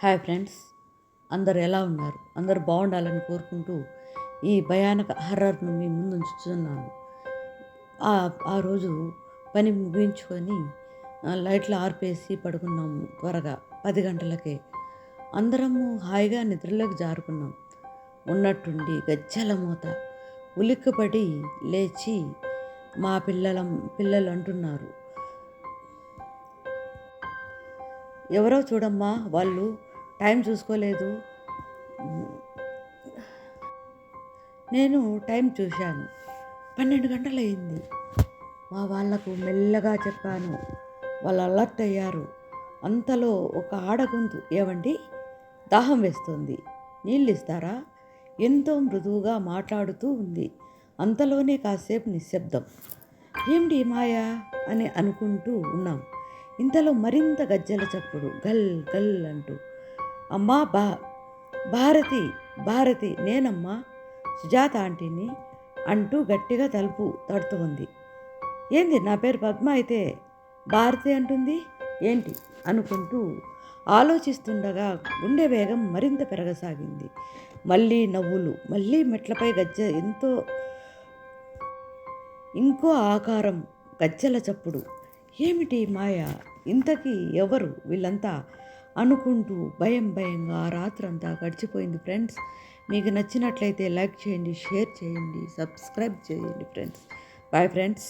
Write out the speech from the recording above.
Hi friends, అందరు ఎలా ఉన్నారు? అందరూ బాగుండాలని కోరుకుంటూ ఈ భయానక హర్రర్ను మీ ముందు ఉంచుతున్నాను. ఆ ఆ రోజు పని ముగించుకొని లైట్లు ఆర్పేసి పడుకున్నాము త్వరగా 10 గంటలకే. అందరము హాయిగా నిద్రలోకి జారుకున్నాం. ఉన్నట్టుండి గజ్జెల మోత. ఉలిక్కిపడి లేచి మా పిల్లలు అంటున్నారు, ఎవరో చూడమ్మా, వాళ్ళు టైం చూసుకోలేదు. నేను టైం చూశాను, 12 గంటలయింది. మా వాళ్లకు మెల్లగా చెప్పాను. వాళ్ళు అలర్ట్ అయ్యారు. అంతలో ఒక ఆడగొంతు, ఏవండి, దాహం వేస్తుంది, నీళ్ళు ఇస్తారా? ఎంతో మృదువుగా మాట్లాడుతూ ఉంది. అంతలోనే కాసేపు నిశ్శబ్దం. ఏమిటి మాయా అని అనుకుంటూ ఉన్నాం. ఇంతలో మరింత గజ్జెల చప్పుడు, గల్ గల్ అంటూ. అమ్మా భారతి, భారతి, నేనమ్మా, సుజాత ఆంటీని అంటూ గట్టిగా తలుపు తడుతూ ఉంది. ఏంది, నా పేరు పద్మ అయితే భారతి అంటుంది ఏంటి అనుకుంటూ ఆలోచిస్తుండగా గుండె వేగం మరింత పెరగసాగింది. మళ్ళీ నవ్వులు, మళ్ళీ మెట్లపై గజ్జె, ఇంకో ఆకారం, గజ్జెల చప్పుడు. ఏమిటి మాయ, ఇంతకీ ఎవరు వీళ్ళంతా అనుకుంటూ భయంగా ఆ రాత్రంతా గడిచిపోయింది. ఫ్రెండ్స్, మీకు నచ్చినట్లయితే లైక్ చేయండి, షేర్ చేయండి, సబ్స్క్రైబ్ చేయండి ఫ్రెండ్స్. Bye friends.